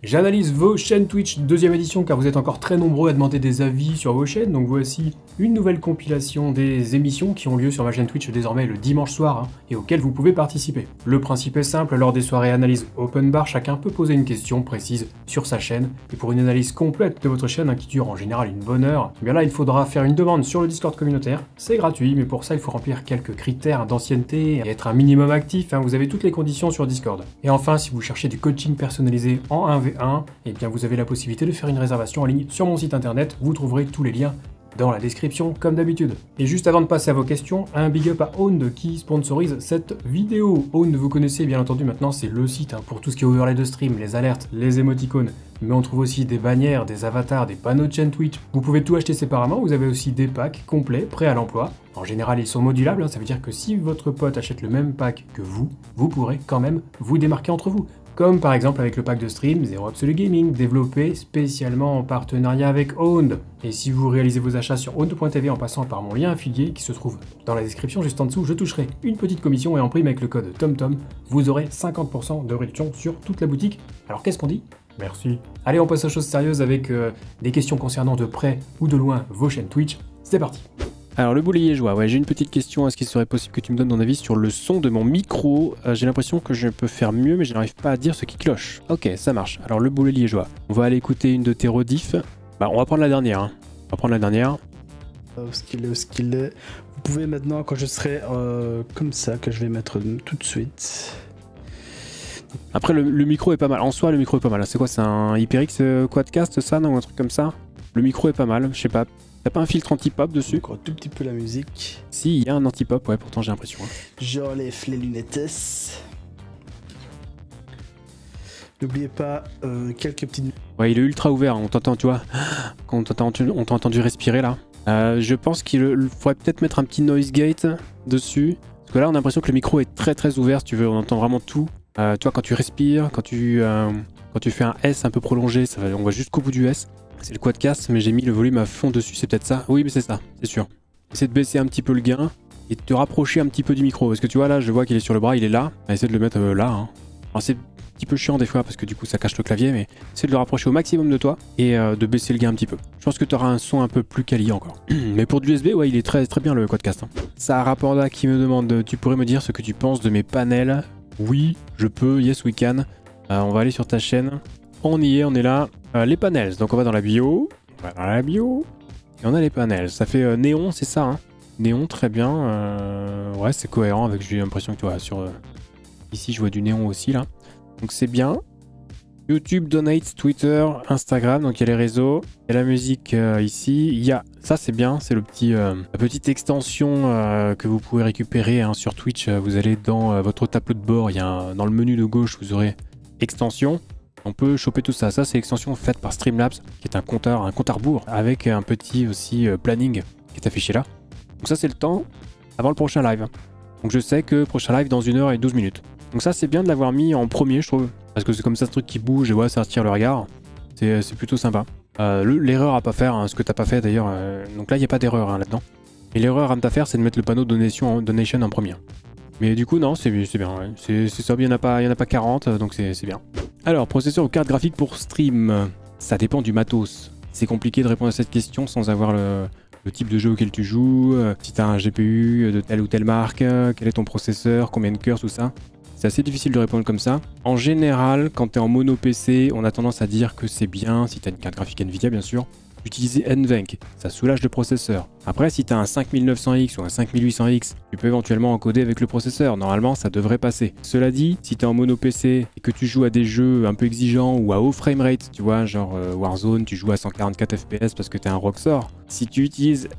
J'analyse vos chaînes Twitch, deuxième édition, car vous êtes encore très nombreux à demander des avis sur vos chaînes, donc voici une nouvelle compilation des émissions qui ont lieu sur ma chaîne Twitch désormais le dimanche soir, et auxquelles vous pouvez participer. Le principe est simple, lors des soirées analyse open bar, chacun peut poser une question précise sur sa chaîne, et pour une analyse complète de votre chaîne, qui dure en général une bonne heure, bien là il faudra faire une demande sur le Discord communautaire, c'est gratuit, mais pour ça il faut remplir quelques critères d'ancienneté et être un minimum actif, vous avez toutes les conditions sur Discord. Et enfin, si vous cherchez du coaching personnalisé en 1v1, et bien vous avez la possibilité de faire une réservation en ligne sur mon site internet, vous trouverez tous les liens dans la description comme d'habitude. Et juste avant de passer à vos questions, un big up à Owned qui sponsorise cette vidéo. Owned, vous connaissez bien entendu maintenant, c'est le site pour tout ce qui est overlay de stream, les alertes, les émoticônes, mais on trouve aussi des bannières, des avatars, des panneaux de chaîne Twitch. Vous pouvez tout acheter séparément, vous avez aussi des packs complets, prêts à l'emploi. En général, ils sont modulables, ça veut dire que si votre pote achète le même pack que vous pourrez quand même vous démarquer entre vous. Comme par exemple avec le pack de stream Zero Absolute Gaming, développé spécialement en partenariat avec Owned. Et si vous réalisez vos achats sur owned.tv en passant par mon lien affilié qui se trouve dans la description juste en dessous, je toucherai une petite commission et en prime avec le code TOMTOM, vous aurez 50% de réduction sur toute la boutique. Alors qu'est-ce qu'on dit ? Merci. Allez, on passe aux choses sérieuses avec des questions concernant de près ou de loin vos chaînes Twitch. C'est parti. Alors le boulet liégeois, ouais, j'ai une petite question. Est-ce qu'il serait possible que tu me donnes ton avis sur le son de mon micro? J'ai l'impression que je peux faire mieux, mais je n'arrive pas à dire ce qui cloche. Ok, ça marche. Alors le boulet liégeois, on va aller écouter une de tes rediffs. Bah on va prendre la dernière. On va prendre la dernière. Où ce qu'il est. Vous pouvez maintenant, quand je serai comme ça, que je vais mettre tout de suite. Après le micro est pas mal. En soi, le micro est pas mal. C'est quoi? C'est un HyperX Quadcast, ça, non? Un truc comme ça. Le micro est pas mal. Je sais pas. T'as pas un filtre anti-pop dessus? Encore un tout petit peu la musique. Si, il y a un anti-pop, ouais, pourtant j'ai l'impression. J'enlève les lunettes. N'oubliez pas quelques petites... Ouais, il est ultra ouvert, on t'entend, tu vois. Quand on t'a entendu respirer là. Je pense qu'il faudrait peut-être mettre un petit noise gate dessus. Parce que là, on a l'impression que le micro est très très ouvert, si tu veux. On entend vraiment tout. Tu vois, quand tu respires, quand tu fais un S un peu prolongé, on va jusqu'au bout du S. C'est le quadcast, mais j'ai mis le volume à fond dessus, c'est peut-être ça? Oui, mais c'est ça, c'est sûr. Essaie de baisser un petit peu le gain et de te rapprocher un petit peu du micro. Parce que tu vois, là, je vois qu'il est sur le bras, il est là. Essaie de le mettre là. Alors, c'est un petit peu chiant des fois parce que du coup, ça cache le clavier, mais essaie de le rapprocher au maximum de toi et de baisser le gain un petit peu. Je pense que tu auras un son un peu plus quali encore. Mais pour du USB, ouais, il est très, très bien le quadcast. Sarah Panda qui me demande, tu pourrais me dire ce que tu penses de mes panels? Oui, je peux, yes we can. On va aller sur ta chaîne. On y est, on est là. Les panels, donc on va dans la bio. Et on a les panels. Ça fait néon, c'est ça, hein? Néon, très bien. Ouais, c'est cohérent avec, j'ai l'impression que tu vois, ici je vois du néon aussi là. Donc c'est bien. YouTube, Donate, Twitter, Instagram, donc il y a les réseaux. Il y a la musique ici. Il y a, ça c'est bien, c'est la petite extension que vous pouvez récupérer sur Twitch. Vous allez dans votre tableau de bord, dans le menu de gauche, vous aurez extension. On peut choper tout ça. Ça, c'est l'extension faite par Streamlabs, qui est un compte à rebours, avec un petit aussi planning qui est affiché là. Donc ça, c'est le temps avant le prochain live. Donc je sais que prochain live dans 1 heure et 12 minutes. Donc ça, c'est bien de l'avoir mis en premier, je trouve. Parce que c'est comme ça, ce truc qui bouge et ouais, ça attire le regard. C'est plutôt sympa. L'erreur à pas faire, ce que t'as pas fait d'ailleurs. Donc là, il n'y a pas d'erreur là-dedans. Et l'erreur à ne pas faire, c'est de mettre le panneau donation en premier. Mais du coup, non, c'est bien. Ouais. C'est ça, il n'y en a pas 40, donc c'est bien. Alors, processeur ou carte graphique pour stream, ça dépend du matos. C'est compliqué de répondre à cette question sans avoir le type de jeu auquel tu joues, si tu as un GPU de telle ou telle marque, quel est ton processeur, combien de cœurs, tout ça. C'est assez difficile de répondre comme ça. En général, quand tu es en mono PC, on a tendance à dire que c'est bien, si tu as une carte graphique Nvidia bien sûr, d'utiliser NVENC, ça soulage le processeur. Après, si tu as un 5900X ou un 5800X, tu peux éventuellement encoder avec le processeur. Normalement, ça devrait passer. Cela dit, si tu es en mono PC et que tu joues à des jeux un peu exigeants ou à haut framerate, tu vois, genre Warzone, tu joues à 144 FPS parce que tu es un Rockstar. Si tu utilises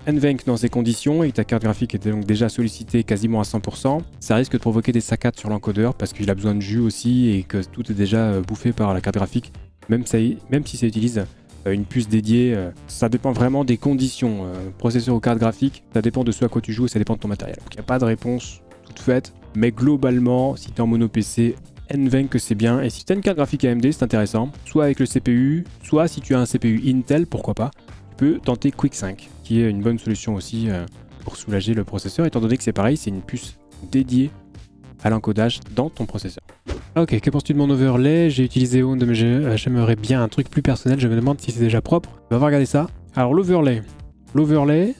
NVENC dans ces conditions et que ta carte graphique est donc déjà sollicitée quasiment à 100%, ça risque de provoquer des saccades sur l'encodeur parce qu'il a besoin de jus aussi et que tout est déjà bouffé par la carte graphique, même si ça utilise une puce dédiée. Ça dépend vraiment des conditions. Processeur ou carte graphique, ça dépend de ce à quoi tu joues et ça dépend de ton matériel. Donc il n'y a pas de réponse toute faite, mais globalement, si tu es en mono PC, NVENC c'est bien. Et si tu as une carte graphique AMD, c'est intéressant, soit avec le CPU, soit si tu as un CPU Intel, pourquoi pas, tu peux tenter QuickSync, qui est une bonne solution aussi pour soulager le processeur, étant donné que c'est pareil, c'est une puce dédiée à l'encodage dans ton processeur. Ok, que penses-tu de mon overlay? J'ai utilisé Owned, mais j'aimerais bien un truc plus personnel. Je me demande si c'est déjà propre. On va regarder ça. Alors l'overlay. L'overlay.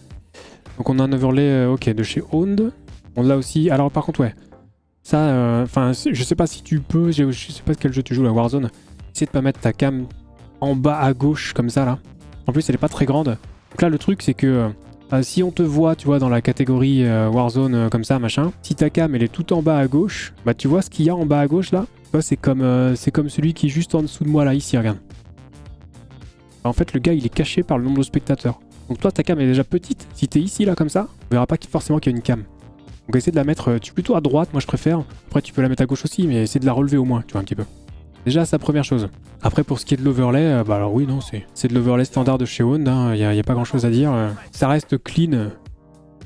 Donc on a un overlay ok, de chez Owned. On l'a aussi. Alors par contre, ouais. Ça, enfin, je sais pas si tu peux. Je sais pas quel jeu tu joues, la Warzone. Essaye de pas mettre ta cam en bas à gauche comme ça là. En plus, elle est pas très grande. Donc là, le truc, c'est que si on te voit, tu vois, dans la catégorie Warzone comme ça, machin, si ta cam elle est tout en bas à gauche, bah tu vois ce qu'il y a en bas à gauche là. Tu vois, c'est comme celui qui est juste en dessous de moi là, ici, regarde. En fait, le gars, il est caché par le nombre de spectateurs. Donc toi, ta cam est déjà petite. Si t'es ici là comme ça, on verra pas forcément qu'il y a une cam. Donc essaie de la mettre plutôt à droite, moi je préfère. Après, tu peux la mettre à gauche aussi, mais essaie de la relever au moins, tu vois, un petit peu. Déjà, c'est la première chose. Après, pour ce qui est de l'overlay, bah alors oui, non, c'est de l'overlay standard de chez Owned, hein, y a pas grand chose à dire. Ça reste clean,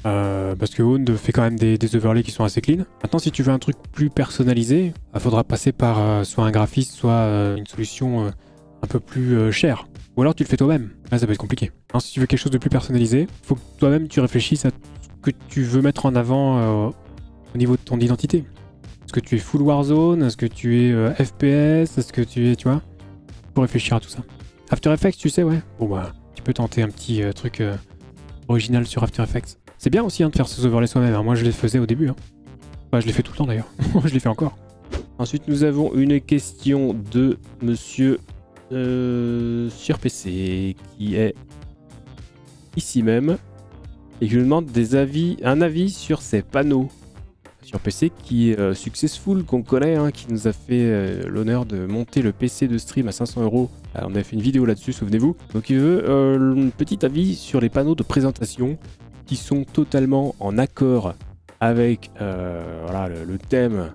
parce que Owned fait quand même des overlays qui sont assez clean. Maintenant, si tu veux un truc plus personnalisé, il faudra passer par soit un graphiste, soit une solution un peu plus chère. Ou alors tu le fais toi-même. Là, ça peut être compliqué. Alors, si tu veux quelque chose de plus personnalisé, faut que toi-même tu réfléchisses à ce que tu veux mettre en avant au niveau de ton identité. Est-ce que tu es full Warzone? Est-ce que tu es FPS? Est-ce que tu es, tu vois? Faut réfléchir à tout ça. After Effects, tu sais, ouais. Bon bah, tu peux tenter un petit truc original sur After Effects. C'est bien aussi hein, de faire ces overlays soi-même. Hein. Moi, je les faisais au début. Hein. Enfin, je les fais tout le temps d'ailleurs. Je les fais encore. Ensuite, nous avons une question de monsieur sur PC qui est ici même et qui nous demande un avis sur ces panneaux sur PC qui est Successful, qu'on connaît, hein, qui nous a fait l'honneur de monter le PC de stream à 500 €. On avait fait une vidéo là-dessus, souvenez-vous. Donc il veut un petit avis sur les panneaux de présentation qui sont totalement en accord avec voilà, le thème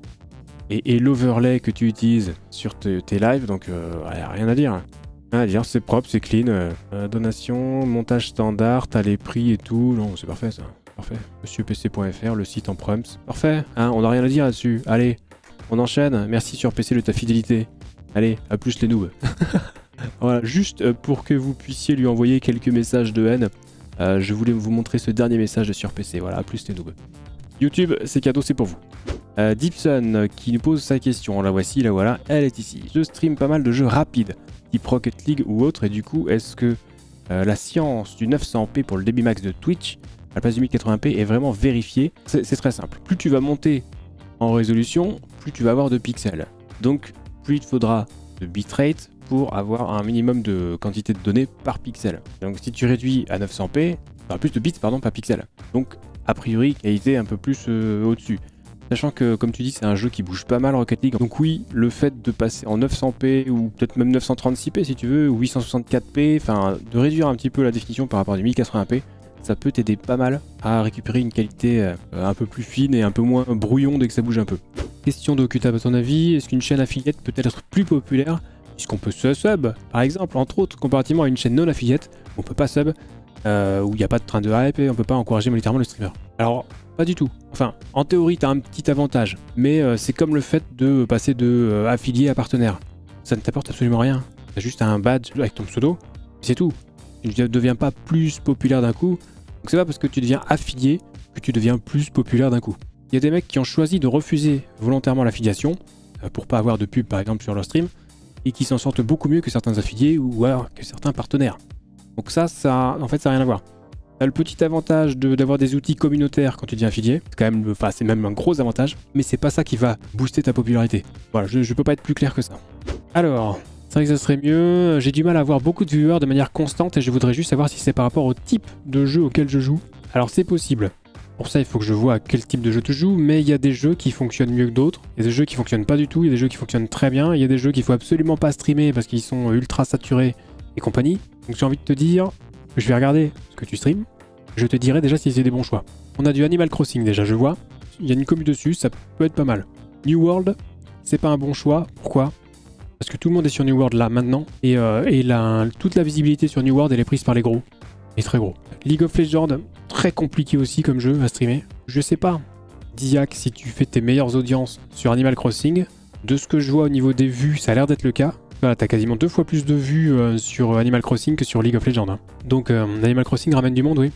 et l'overlay que tu utilises sur tes lives. Donc rien à dire. Rien à dire, c'est propre, c'est clean. Donation, montage standard, t'as les prix et tout. Non, c'est parfait ça. Parfait. MonsieurPC.fr, le site en prompt. Parfait, hein, on n'a rien à dire là-dessus. Allez, on enchaîne. Merci sur PC de ta fidélité. Allez, à plus les noobs. Voilà, juste pour que vous puissiez lui envoyer quelques messages de haine, je voulais vous montrer ce dernier message de sur PC. Voilà, à plus les noobs. YouTube, c'est cadeau, c'est pour vous. Deepson qui nous pose sa question. La voici, la voilà, elle est ici. Je stream pas mal de jeux rapides, type Rocket League ou autre, et du coup, est-ce que la science du 900p pour le débit max de Twitch à la place du 1080p est vraiment vérifié? C'est très simple. Plus tu vas monter en résolution, plus tu vas avoir de pixels. Donc, plus il te faudra de bitrate pour avoir un minimum de quantité de données par pixel. Donc, si tu réduis à 900p, tu auras plus de bits par pixel. Donc, a priori, qualité un peu plus au-dessus. Sachant que, comme tu dis, c'est un jeu qui bouge pas mal Rocket League. Donc oui, le fait de passer en 900p ou peut-être même 936p si tu veux, ou 864p, enfin, de réduire un petit peu la définition par rapport à du 1080p, ça peut t'aider pas mal à récupérer une qualité un peu plus fine et un peu moins brouillon dès que ça bouge un peu. Question de Ocutable, à ton avis, est-ce qu'une chaîne affiliate peut être plus populaire puisqu'on peut se sub, par exemple, entre autres, comparativement à une chaîne non affiliate, on peut pas sub, où il n'y a pas de train de hype et on peut pas encourager monétairement le streamer. Alors, pas du tout. Enfin, en théorie, tu as un petit avantage, mais c'est comme le fait de passer de affilié à partenaire. Ça ne t'apporte absolument rien. Tu as juste un badge avec ton pseudo, c'est tout. Tu ne deviens pas plus populaire d'un coup. Donc c'est pas parce que tu deviens affilié que tu deviens plus populaire d'un coup. Il y a des mecs qui ont choisi de refuser volontairement l'affiliation pour pas avoir de pub par exemple sur leur stream et qui s'en sortent beaucoup mieux que certains affiliés ou alors que certains partenaires. Donc ça en fait ça n'a rien à voir. T'as le petit avantage d'avoir des outils communautaires quand tu deviens affilié. C'est quand même, enfin c'est même un gros avantage, mais c'est pas ça qui va booster ta popularité. Voilà, je peux pas être plus clair que ça. Alors, c'est vrai que ça serait mieux. J'ai du mal à avoir beaucoup de viewers de manière constante et je voudrais juste savoir si c'est par rapport au type de jeu auquel je joue. Alors c'est possible. Pour ça, il faut que je vois à quel type de jeu tu joues, mais il y a des jeux qui fonctionnent mieux que d'autres. Il y a des jeux qui fonctionnent pas du tout, il y a des jeux qui fonctionnent très bien, il y a des jeux qu'il faut absolument pas streamer parce qu'ils sont ultra saturés et compagnie. Donc j'ai envie de te dire, je vais regarder ce que tu streams. Je te dirai déjà si c'est des bons choix. On a du Animal Crossing déjà, je vois. Il y a une commu dessus, ça peut être pas mal. New World, c'est pas un bon choix. Pourquoi ? Parce que tout le monde est sur New World là maintenant. Et toute la visibilité sur New World elle est prise par les gros. Et très gros. League of Legends, très compliqué aussi comme jeu à streamer. Je sais pas. Diac, si tu fais tes meilleures audiences sur Animal Crossing, de ce que je vois au niveau des vues, ça a l'air d'être le cas. Voilà, t'as quasiment 2 fois plus de vues sur Animal Crossing que sur League of Legends. Hein. Donc Animal Crossing ramène du monde, oui.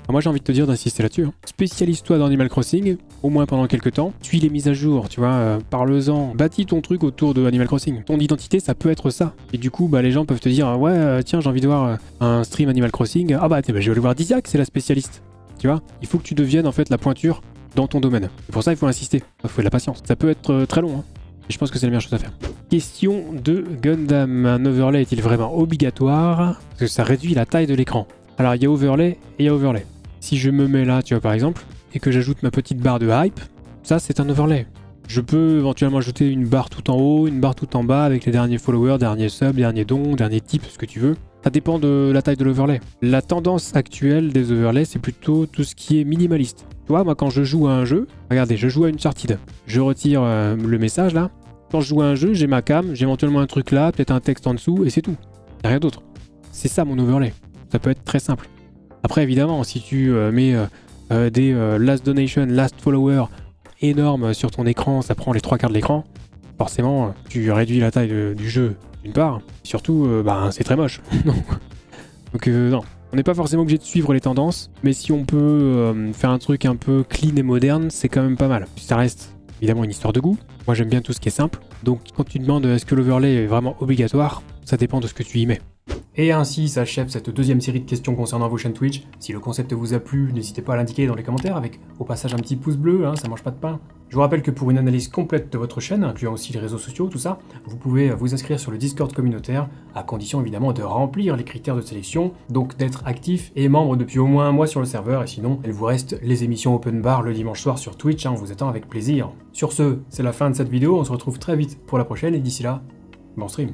Moi j'ai envie de te dire d'insister là-dessus. Hein. Spécialise-toi dans Animal Crossing, au moins pendant quelques temps. Suis les mises à jour, tu vois, parle-en. Bâtis ton truc autour de Animal Crossing. Ton identité, ça peut être ça. Et du coup, bah, les gens peuvent te dire, ouais, tiens, j'ai envie de voir un stream Animal Crossing. Ah bah, je vais aller voir Disiac, c'est la spécialiste. Tu vois, il faut que tu deviennes en fait la pointure dans ton domaine. Et pour ça, il faut insister. Il faut de la patience. Ça peut être très long. Hein. Et je pense que c'est la meilleure chose à faire. Question de Gundam. Un overlay est-il vraiment obligatoire? Parce que ça réduit la taille de l'écran. Alors, il y a overlay et il y a overlay. Si je me mets là, tu vois, par exemple, et que j'ajoute ma petite barre de hype, ça, c'est un overlay. Je peux éventuellement ajouter une barre tout en haut, une barre tout en bas avec les derniers followers, derniers subs, derniers dons, derniers tips, ce que tu veux. Ça dépend de la taille de l'overlay. La tendance actuelle des overlays, c'est plutôt tout ce qui est minimaliste. Tu vois, moi, quand je joue à un jeu, regardez, je joue à Uncharted. Je retire le message là. Quand je joue à un jeu, j'ai ma cam, j'ai éventuellement un truc là, peut-être un texte en dessous, et c'est tout. Y a rien d'autre. C'est ça mon overlay. Ça peut être très simple. Après, évidemment, si tu mets des last donation, last follower énormes sur ton écran, ça prend les 3/4 de l'écran, forcément, tu réduis la taille du jeu d'une part. Surtout, c'est très moche. Donc, non. On n'est pas forcément obligé de suivre les tendances, mais si on peut faire un truc un peu clean et moderne, c'est quand même pas mal. Ça reste évidemment une histoire de goût. Moi, j'aime bien tout ce qui est simple. Donc, quand tu demandes est-ce que l'overlay est vraiment obligatoire, ça dépend de ce que tu y mets. Et ainsi s'achève cette deuxième série de questions concernant vos chaînes Twitch. Si le concept vous a plu, n'hésitez pas à l'indiquer dans les commentaires avec au passage un petit pouce bleu, hein, ça mange pas de pain. Je vous rappelle que pour une analyse complète de votre chaîne, incluant aussi les réseaux sociaux, tout ça, vous pouvez vous inscrire sur le Discord communautaire, à condition évidemment de remplir les critères de sélection, donc d'être actif et membre depuis au moins un mois sur le serveur, et sinon, il vous reste les émissions open bar le dimanche soir sur Twitch, hein, on vous attend avec plaisir. Sur ce, c'est la fin de cette vidéo, on se retrouve très vite pour la prochaine, et d'ici là, bon stream.